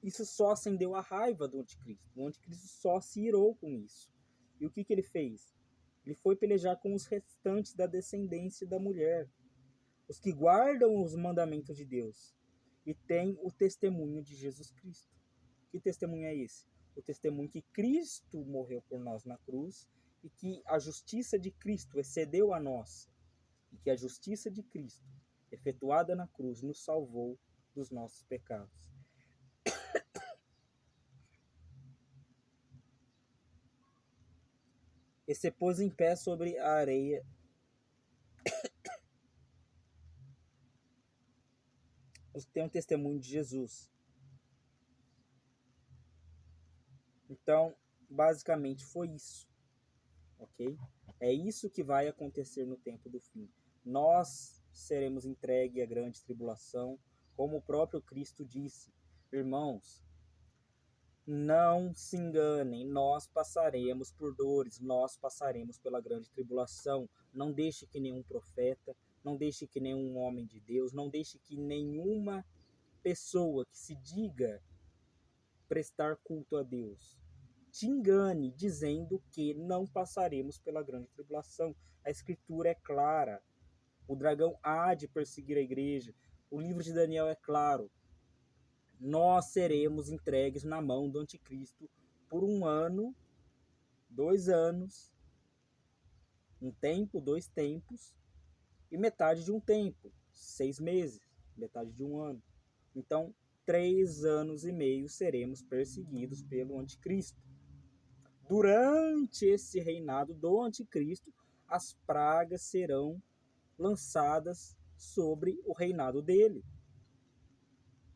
isso só acendeu a raiva do anticristo. O anticristo só se irou com isso. E o que ele fez? Ele foi pelejar com os restantes da descendência da mulher. Os que guardam os mandamentos de Deus. E têm o testemunho de Jesus Cristo. Que testemunho é esse? O testemunho que Cristo morreu por nós na cruz e que a justiça de Cristo excedeu a nossa. E que a justiça de Cristo, efetuada na cruz, nos salvou dos nossos pecados. E se pôs em pé sobre a areia. Tem um testemunho de Jesus. Então, basicamente foi isso. Ok? É isso que vai acontecer no tempo do fim. Nós seremos entregues à grande tribulação, como o próprio Cristo disse. Irmãos, não se enganem, nós passaremos por dores, nós passaremos pela grande tribulação. Não deixe que nenhum profeta, não deixe que nenhum homem de Deus, não deixe que nenhuma pessoa que se diga prestar culto a Deus te engane dizendo que não passaremos pela grande tribulação. A escritura é clara. O dragão há de perseguir a igreja. O livro de Daniel é claro. Nós seremos entregues na mão do anticristo por 1 ano, 2 anos, 1 tempo, 2 tempos e metade de 1 tempo, 6 meses, metade de 1 ano. Então, 3 anos e meio seremos perseguidos pelo anticristo. Durante esse reinado do anticristo, as pragas serão lançadas sobre o reinado dele.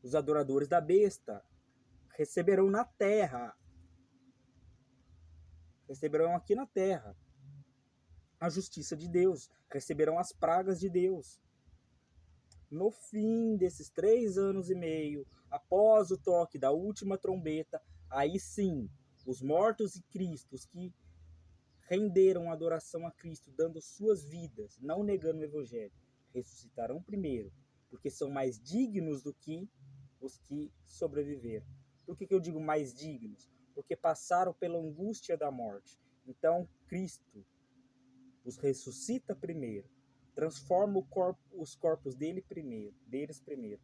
Os adoradores da besta receberão na terra, receberão aqui na terra a justiça de Deus, receberão as pragas de Deus. No fim desses 3 anos e meio, após o toque da última trombeta, aí sim, os mortos em Cristo, os que renderam adoração a Cristo, dando suas vidas, não negando o Evangelho, ressuscitarão primeiro, porque são mais dignos do que os que sobreviveram. Por que eu digo mais dignos? Porque passaram pela angústia da morte. Então, Cristo os ressuscita primeiro, transforma os corpos deles primeiro.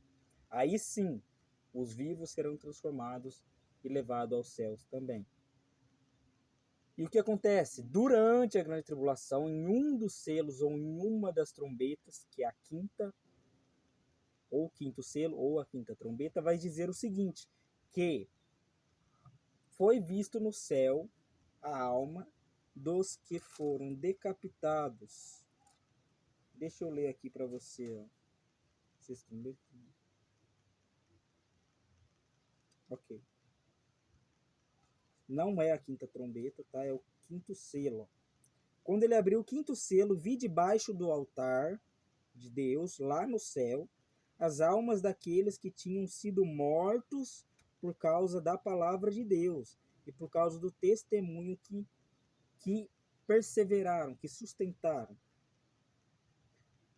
Aí sim, os vivos serão transformados e levados aos céus também. E o que acontece? Durante a grande tribulação, em um dos selos ou em uma das trombetas, que é a quinta, ou o quinto selo, ou a quinta trombeta, vai dizer o seguinte, que foi visto no céu a alma dos que foram decapitados. Deixa eu ler aqui para você. Ó. Vocês estão vendo? Ok. Não é a quinta trombeta, tá? É o quinto selo. Quando ele abriu o quinto selo, vi debaixo do altar de Deus, lá no céu, as almas daqueles que tinham sido mortos por causa da palavra de Deus e por causa do testemunho que perseveraram, que sustentaram.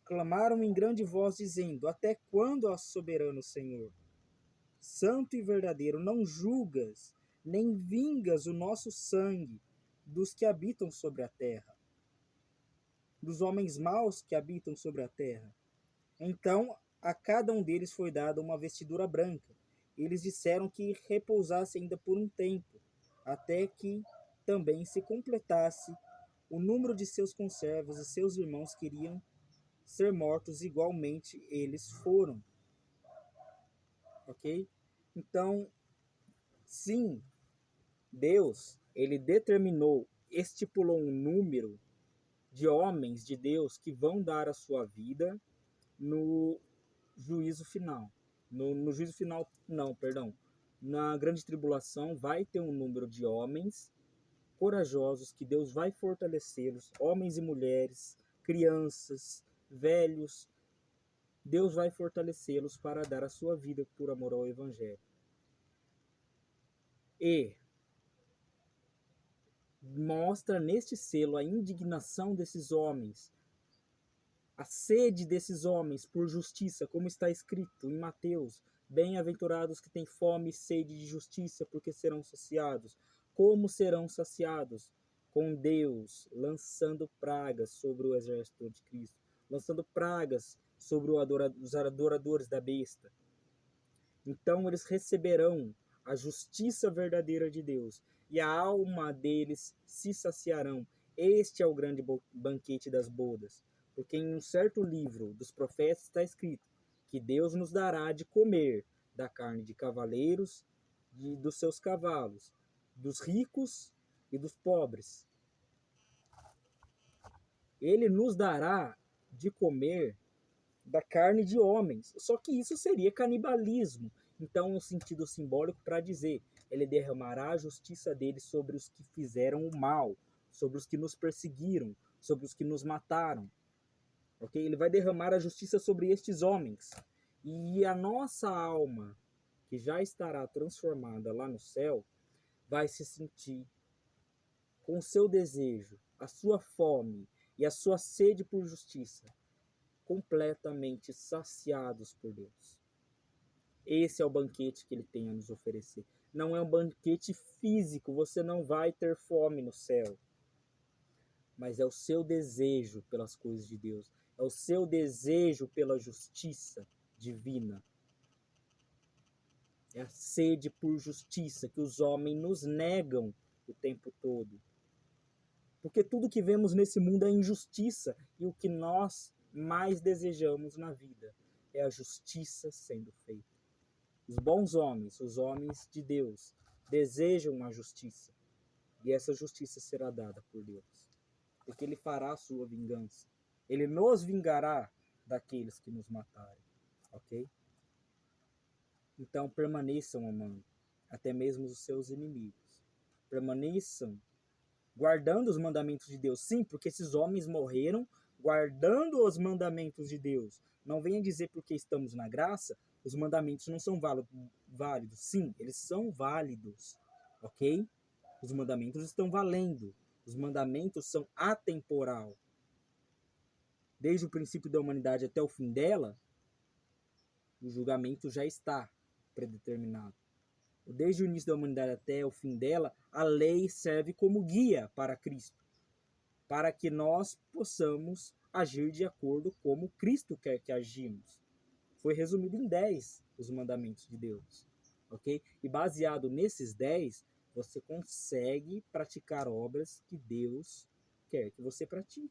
Clamaram em grande voz, dizendo: Até quando, ó soberano Senhor, santo e verdadeiro, não julgas, nem vingas o nosso sangue dos que habitam sobre a terra, dos homens maus que habitam sobre a terra? Então a cada um deles foi dada uma vestidura branca. Eles disseram que repousasse ainda por um tempo, até que também se completasse o número de seus conservos, e seus irmãos queriam ser mortos igualmente eles foram. Ok? Então, sim, Deus, ele determinou, estipulou um número de homens de Deus que vão dar a sua vida no juízo final. No juízo final, não, perdão. Na grande tribulação vai ter um número de homens corajosos que Deus vai fortalecê-los, homens e mulheres, crianças, velhos. Deus vai fortalecê-los para dar a sua vida por amor ao Evangelho. E mostra neste selo a indignação desses homens, a sede desses homens por justiça, como está escrito em Mateus: bem-aventurados que têm fome e sede de justiça, porque serão saciados. Como serão saciados? Com Deus lançando pragas sobre o exército de Cristo, lançando pragas sobre os adoradores da besta. Então eles receberão a justiça verdadeira de Deus, e a alma deles se saciarão. Este é o grande banquete das bodas. Porque em um certo livro dos profetas está escrito que Deus nos dará de comer da carne de cavaleiros, dos seus cavalos, dos ricos e dos pobres. Ele nos dará de comer da carne de homens. Só que isso seria canibalismo. Então, um sentido simbólico para dizer, ele derramará a justiça dele sobre os que fizeram o mal, sobre os que nos perseguiram, sobre os que nos mataram. Ok? Ele vai derramar a justiça sobre estes homens. E a nossa alma, que já estará transformada lá no céu, vai se sentir com o seu desejo, a sua fome e a sua sede por justiça completamente saciados por Deus. Esse é o banquete que ele tem a nos oferecer. Não é um banquete físico, você não vai ter fome no céu. Mas é o seu desejo pelas coisas de Deus. É o seu desejo pela justiça divina. É a sede por justiça que os homens nos negam o tempo todo. Porque tudo que vemos nesse mundo é injustiça. E o que nós mais desejamos na vida é a justiça sendo feita. Os bons homens, os homens de Deus, desejam a justiça. E essa justiça será dada por Deus. Porque Ele fará a sua vingança. Ele nos vingará daqueles que nos matarem. Ok? Então permaneçam amando, até mesmo os seus inimigos. Permaneçam guardando os mandamentos de Deus. Sim, porque esses homens morreram guardando os mandamentos de Deus. Não venha dizer porque estamos na graça, os mandamentos não são válidos. Sim, eles são válidos, ok? Os mandamentos estão valendo. Os mandamentos são atemporal. Desde o princípio da humanidade até o fim dela, o julgamento já está predeterminado. Desde o início da humanidade até o fim dela, a lei serve como guia para Cristo, para que nós possamos agir de acordo como Cristo quer que agimos. Foi resumido em 10 os mandamentos de Deus, ok? E baseado nesses 10, você consegue praticar obras que Deus quer que você pratique.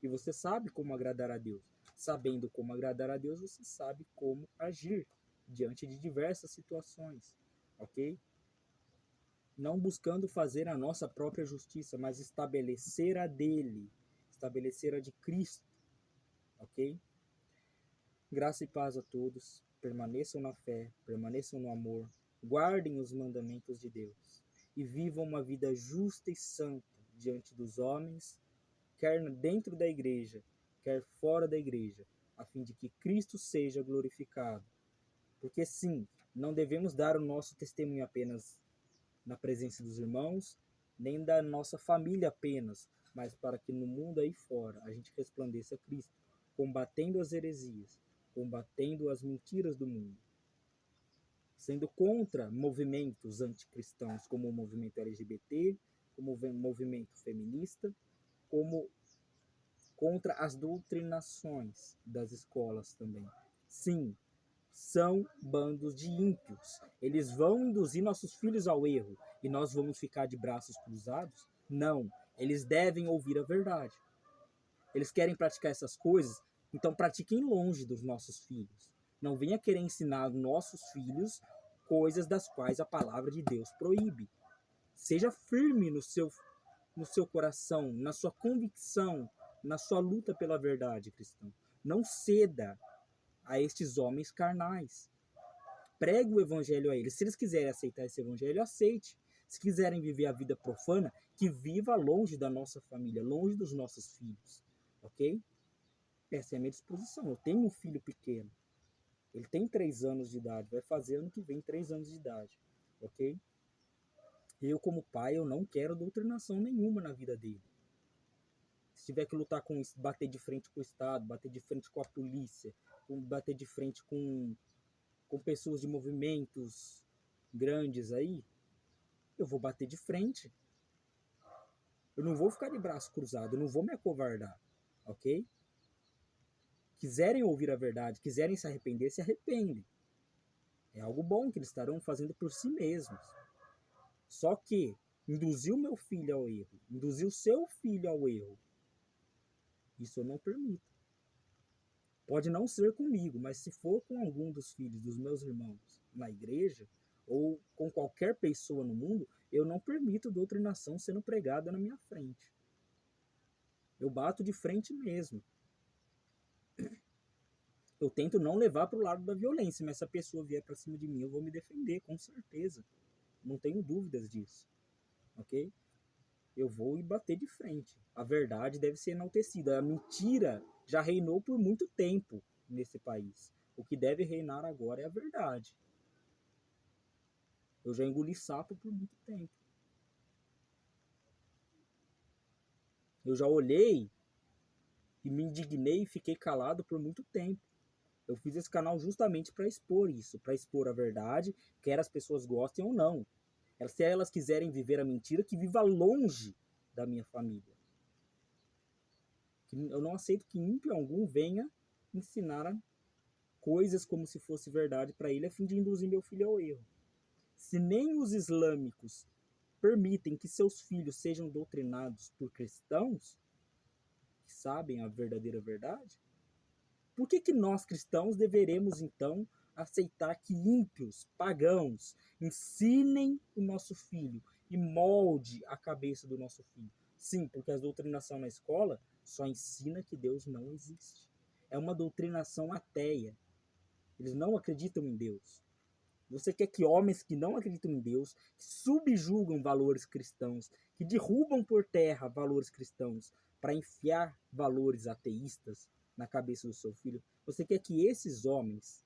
E você sabe como agradar a Deus. Sabendo como agradar a Deus, você sabe como agir diante de diversas situações, ok? Não buscando fazer a nossa própria justiça, mas estabelecer a dele, estabelecer a de Cristo, ok? Graça e paz a todos, permaneçam na fé, permaneçam no amor, guardem os mandamentos de Deus e vivam uma vida justa e santa diante dos homens, quer dentro da igreja, quer fora da igreja, a fim de que Cristo seja glorificado. Porque sim, não devemos dar o nosso testemunho apenas na presença dos irmãos, nem da nossa família apenas, mas para que no mundo aí fora a gente resplandeça Cristo, combatendo as heresias, combatendo as mentiras do mundo, sendo contra movimentos anticristãos, como o movimento LGBT, como o movimento feminista, como contra as doutrinações das escolas também. Sim, são bandos de ímpios. Eles vão induzir nossos filhos ao erro e nós vamos ficar de braços cruzados? Não. Eles devem ouvir a verdade. Eles querem praticar essas coisas, então pratiquem longe dos nossos filhos. Não venha querer ensinar aos nossos filhos coisas das quais a palavra de Deus proíbe. Seja firme no seu coração, na sua convicção, na sua luta pela verdade, cristão. Não ceda a estes homens carnais. Pregue o evangelho a eles. Se eles quiserem aceitar esse evangelho, aceite. Se quiserem viver a vida profana, que viva longe da nossa família, longe dos nossos filhos. Ok? Essa é a minha disposição. Eu tenho um filho pequeno. Ele tem 3 anos de idade. Vai fazer ano que vem 3 anos de idade. Ok? Eu, como pai, eu não quero doutrinação nenhuma na vida dele. Se tiver que lutar com isso, bater de frente com o Estado, bater de frente com a polícia, bater de frente com pessoas de movimentos grandes aí, eu vou bater de frente. Eu não vou ficar de braço cruzado, eu não vou me acovardar, ok? Quiserem ouvir a verdade, quiserem se arrepender, se arrependem. É algo bom que eles estarão fazendo por si mesmos. Só que induzir o meu filho ao erro, induzir o seu filho ao erro, isso eu não permito. Pode não ser comigo, mas se for com algum dos filhos dos meus irmãos na igreja, ou com qualquer pessoa no mundo, eu não permito doutrinação sendo pregada na minha frente. Eu bato de frente mesmo. Eu tento não levar para o lado da violência, mas se a pessoa vier para cima de mim, eu vou me defender, com certeza. Não tenho dúvidas disso. Ok? Eu vou e bater de frente. A verdade deve ser enaltecida. A mentira já reinou por muito tempo nesse país. O que deve reinar agora é a verdade. Eu já engoli sapo por muito tempo. Eu já olhei e me indignei e fiquei calado por muito tempo. Eu fiz esse canal justamente para expor isso, para expor a verdade, quer as pessoas gostem ou não. Se elas quiserem viver a mentira, que viva longe da minha família. Eu não aceito que ímpio algum venha ensinar coisas como se fosse verdade para ele, a fim de induzir meu filho ao erro. Se nem os islâmicos permitem que seus filhos sejam doutrinados por cristãos que sabem a verdadeira verdade, por que nós cristãos deveremos então aceitar que ímpios, pagãos, ensinem o nosso filho e molde a cabeça do nosso filho? Sim, porque a doutrinação na escola só ensina que Deus não existe. É uma doutrinação ateia. Eles não acreditam em Deus. Você quer que homens que não acreditam em Deus, que subjugam valores cristãos, que derrubam por terra valores cristãos para enfiar valores ateístas na cabeça do seu filho, você quer que esses homens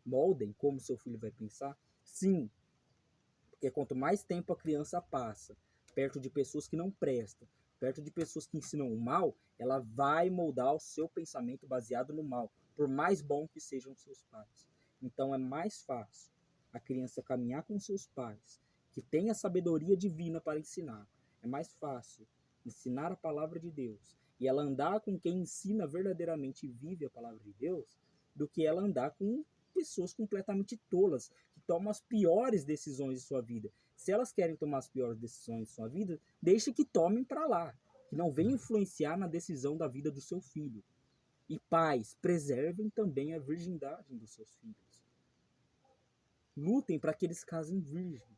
moldem como seu filho vai pensar? Sim, porque quanto mais tempo a criança passa perto de pessoas que não prestam, perto de pessoas que ensinam o mal, ela vai moldar o seu pensamento baseado no mal, por mais bom que sejam seus pais. Então é mais fácil a criança caminhar com seus pais, que tem a sabedoria divina para ensinar. É mais fácil ensinar a palavra de Deus e ela andar com quem ensina verdadeiramente e vive a palavra de Deus, do que ela andar com pessoas completamente tolas, que tomam as piores decisões de sua vida. Se elas querem tomar as piores decisões de sua vida, deixe que tomem para lá, que não venham influenciar na decisão da vida do seu filho. E pais, preservem também a virgindade dos seus filhos. Lutem para que eles casem virgem.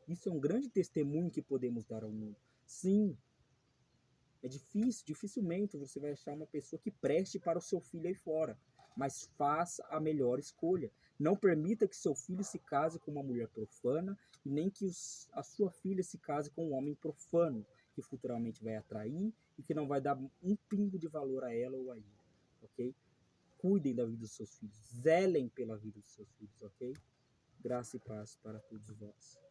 Isso é um grande testemunho que podemos dar ao mundo. Sim, é difícil, dificilmente você vai achar uma pessoa que preste para o seu filho aí fora. Mas faça a melhor escolha. Não permita que seu filho se case com uma mulher profana e nem que a sua filha se case com um homem profano, que futuramente vai atrair e que não vai dar um pingo de valor a ela ou a ele, ok? Cuidem da vida dos seus filhos, zelem pela vida dos seus filhos, ok? Graça e paz para todos vós.